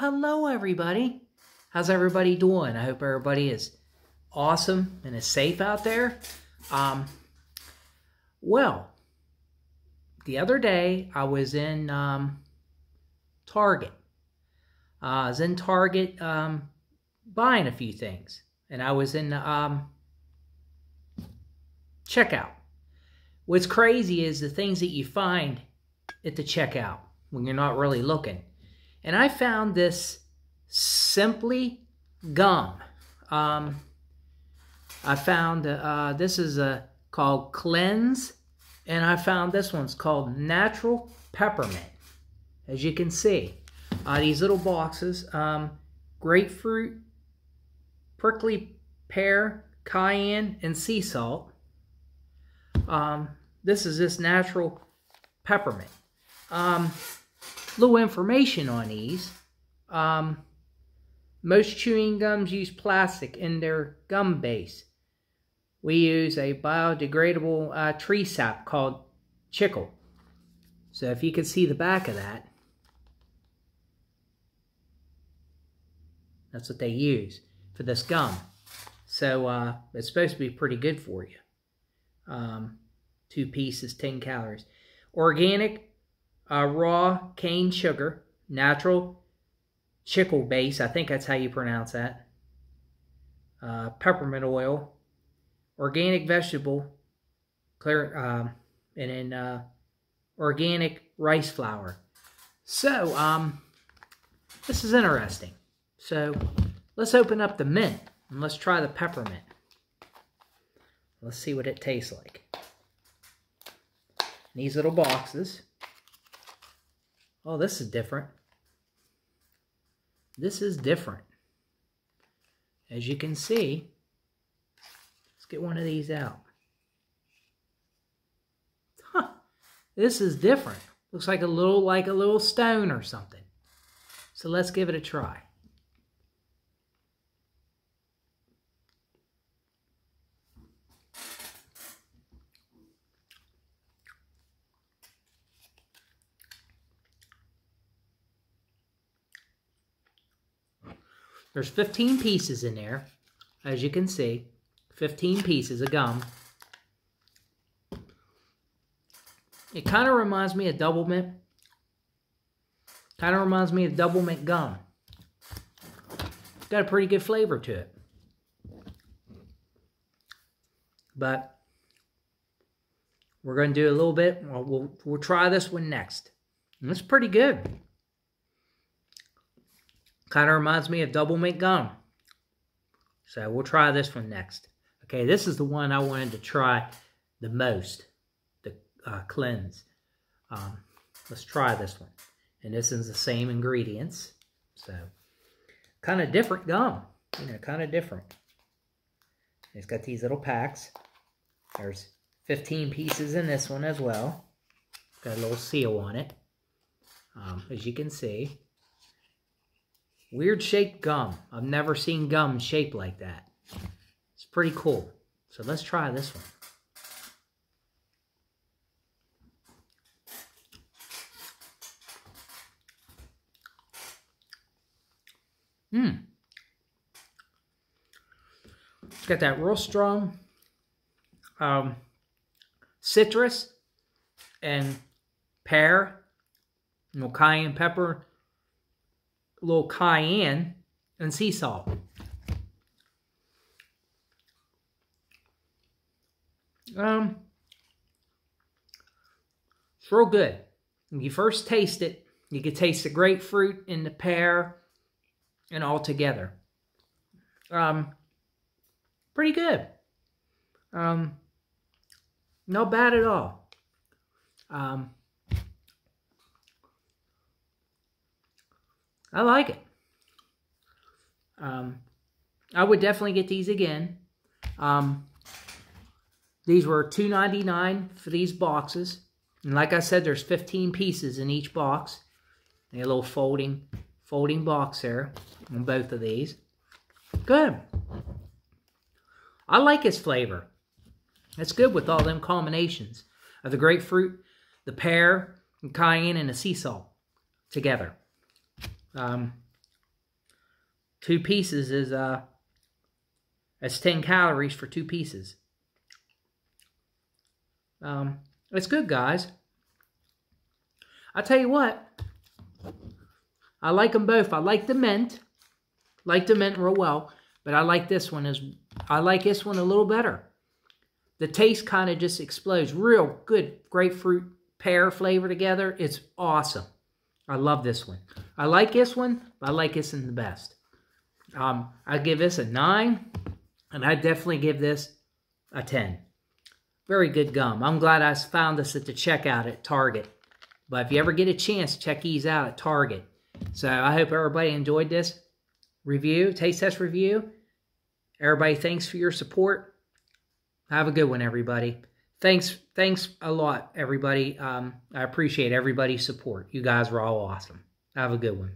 hello everybody. How's everybody doing? I hope everybody is awesome and is safe out there. Well, the other day I was in Target. I was in Target buying a few things, and I was in checkout. What's crazy is the things that you find at the checkout when you're not really looking. And I found this Simply gum. I found this is called Cleanse, and I found this one's called Natural Peppermint. As you can see, these little boxes, grapefruit, prickly pear, cayenne, and sea salt. This is this natural peppermint. Little information on these. Most chewing gums use plastic in their gum base. We use a biodegradable tree sap called chicle. So if you can see the back of that, that's what they use for this gum. So it's supposed to be pretty good for you. 2 pieces, 10 calories. Organic raw cane sugar, natural chicle base, I think that's how you pronounce that. Peppermint oil, organic vegetable, clear, and then organic rice flour. So this is interesting. So let's open up the mint and let's try the peppermint. Let's see what it tastes like. These little boxes. Oh, this is different. This is different. As you can see, let's get one of these out. Huh, this is different. Looks like a little stone or something. So let's give it a try. There's 15 pieces in there, as you can see. 15 pieces of gum. It kind of reminds me of double mint. Kind of reminds me of double mint gum. It's got a pretty good flavor to it. But we're going to do a little bit. We'll try this one next. And it's pretty good. Kind of reminds me of double mint gum. So we'll try this one next. Okay, this is the one I wanted to try the most. The Cleanse. Let's try this one. And this is the same ingredients. So, kind of different gum. You know, kind of different. It's got these little packs. There's 15 pieces in this one as well. Got a little seal on it. As you can see. Weird shaped gum. I've never seen gum shaped like that. It's pretty cool. So let's try this one. It's got that real strong citrus and pear, cayenne pepper, a little cayenne, and sea salt. It's real good. When you first taste it, you can taste the grapefruit and the pear and all together. Pretty good. Not bad at all. I like it. I would definitely get these again. These were $2.99 for these boxes. And like I said, there's 15 pieces in each box. And a little folding box there on both of these. Good. I like its flavor. It's good with all them combinations of the grapefruit, the pear, and cayenne, and the sea salt together. 2 pieces is that's 10 calories for 2 pieces. It's good, guys. I tell you what, I like them both. I like the mint. Like the mint real well, but I like this one a little better. The taste kind of just explodes. Real good grapefruit pear flavor together. It's awesome. I love this one. I like this one, but I like this one the best. I give this a 9, and I definitely give this a 10. Very good gum. I'm glad I found this at the checkout at Target. But if you ever get a chance, check these out at Target. So I hope everybody enjoyed this review, taste test review. Everybody, thanks for your support. Have a good one, everybody. Thanks a lot, everybody. I appreciate everybody's support. You guys were all awesome. Have a good one.